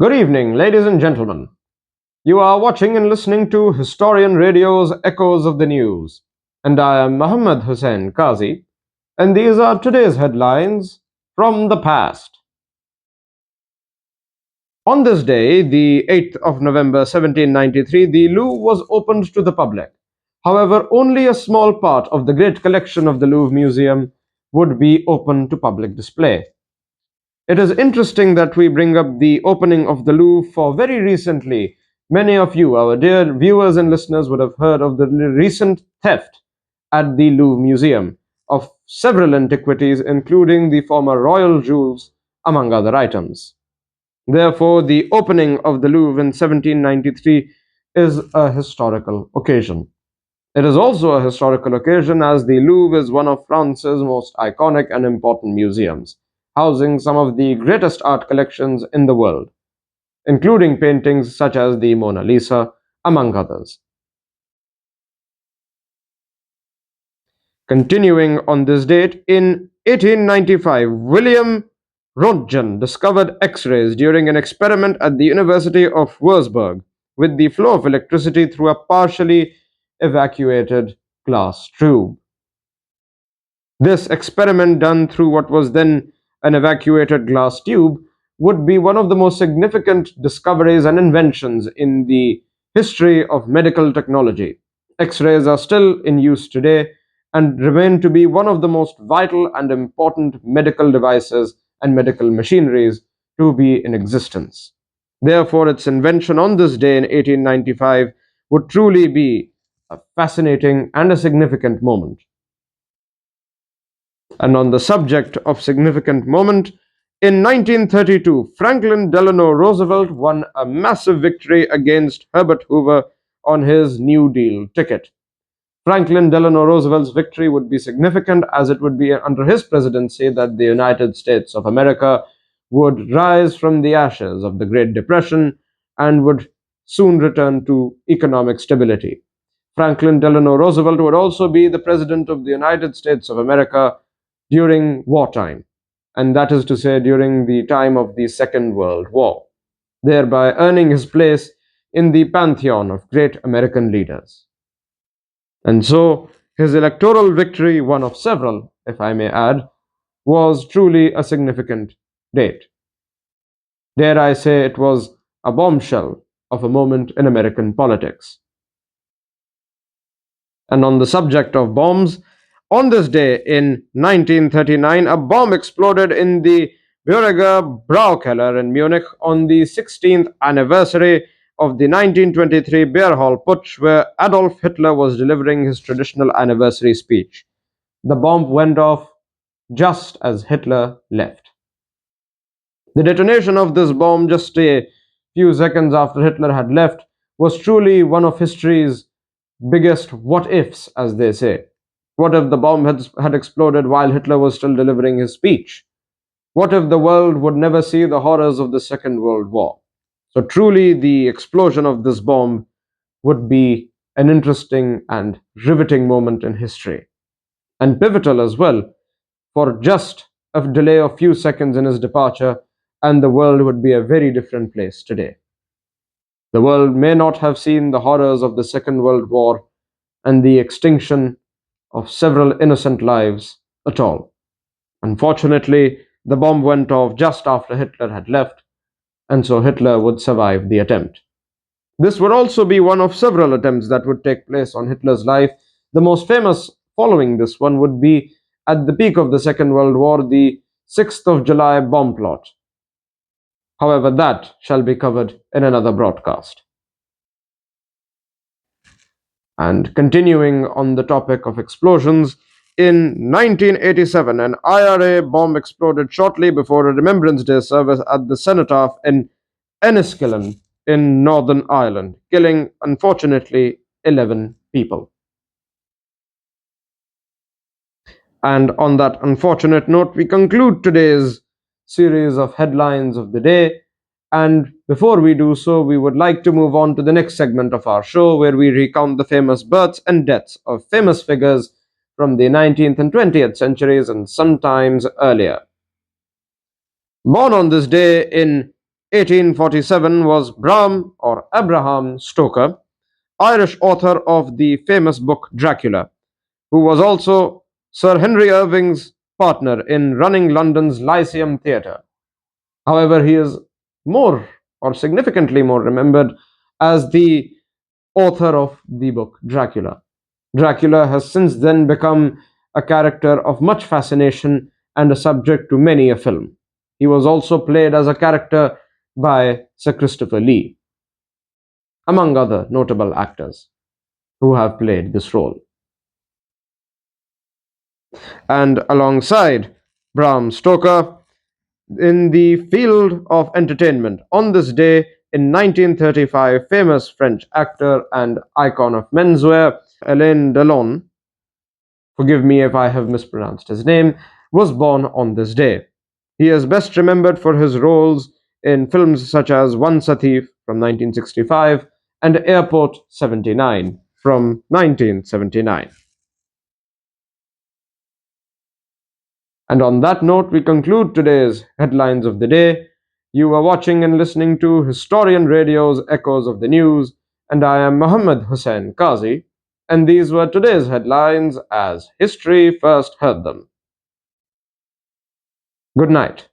Good evening, ladies and gentlemen. You are watching and listening to Historian Radio's Echoes of the News, and I am Muhammad Hussain Qazi, and these are today's headlines from the past. On this day, the 8th of November 1793, the Louvre was opened to the public. However, only a small part of the great collection of the Louvre Museum would be open to public display. It is interesting that we bring up the opening of the Louvre, for very recently, many of you, our dear viewers and listeners, would have heard of the recent theft at the Louvre Museum of several antiquities, including the former royal jewels, among other items. Therefore, the opening of the Louvre in 1793 is a historical occasion. It is also a historical occasion as the Louvre is one of France's most iconic and important museums, housing some of the greatest art collections in the world, including paintings such as the Mona Lisa, among others. Continuing on this date, in 1895, William Röntgen discovered X-rays during an experiment at the University of Würzburg with the flow of electricity through a partially evacuated glass tube. This experiment, done through what was then an evacuated glass tube, would be one of the most significant discoveries and inventions in the history of medical technology. X-rays are still in use today and remain to be one of the most vital and important medical devices and medical machineries to be in existence. Therefore, its invention on this day in 1895 would truly be a fascinating and a significant moment. And on the subject of significant moment, in 1932, Franklin Delano Roosevelt won a massive victory against Herbert Hoover on his New Deal ticket. Franklin Delano Roosevelt's victory would be significant as it would be under his presidency that the United States of America would rise from the ashes of the Great Depression and would soon return to economic stability. Franklin Delano Roosevelt would also be the President of the United States of America during wartime, and that is to say, during the time of the Second World War, thereby earning his place in the pantheon of great American leaders. And so, his electoral victory, one of several, if I may add, was truly a significant date. Dare I say, it was a bombshell of a moment in American politics. And on the subject of bombs, on this day in 1939, a bomb exploded in the Bürger Braukeller in Munich on the 16th anniversary of the 1923 Beer Hall Putsch, where Adolf Hitler was delivering his traditional anniversary speech. The bomb went off just as Hitler left. The detonation of this bomb just a few seconds after Hitler had left was truly one of history's biggest what-ifs, as they say. What if the bomb had exploded while Hitler was still delivering his speech? What if the world would never see the horrors of the Second World War? So truly, the explosion of this bomb would be an interesting and riveting moment in history, and pivotal as well, for just a delay of few seconds in his departure, and the world would be a very different place today. The world may not have seen the horrors of the Second World War and the extinction of several innocent lives at all. Unfortunately, the bomb went off just after Hitler had left, and so Hitler would survive the attempt. This would also be one of several attempts that would take place on Hitler's life. The most famous following this one would be at the peak of the Second World War, the 6th of July bomb plot. However, that shall be covered in another broadcast. And continuing on the topic of explosions, in 1987, an IRA bomb exploded shortly before a Remembrance Day service at the Cenotaph in Enniskillen in Northern Ireland, killing, unfortunately, 11 people. And on that unfortunate note, we conclude today's series of headlines of the day. And before we do so, we would like to move on to the next segment of our show, where we recount the famous births and deaths of famous figures from the 19th and 20th centuries and sometimes earlier. Born on this day in 1847 was Bram or Abraham Stoker, Irish author of the famous book Dracula, who was also Sir Henry Irving's partner in running London's Lyceum Theatre. However, he is more or significantly more remembered as the author of the book Dracula. Dracula has since then become a character of much fascination and a subject to many a film. He was also played as a character by Sir Christopher Lee, among other notable actors who have played this role. And alongside Bram Stoker, in the field of entertainment, on this day in 1935, famous French actor and icon of menswear, Alain Delon, forgive me if I have mispronounced his name, was born on this day. He is best remembered for his roles in films such as Once a Thief from 1965 and Airport 79 from 1979. And on that note, we conclude today's Headlines of the Day. You are watching and listening to Historian Radio's Echoes of the News, and I am Muhammad Hussain Qazi, and these were today's headlines as history first heard them. Good night.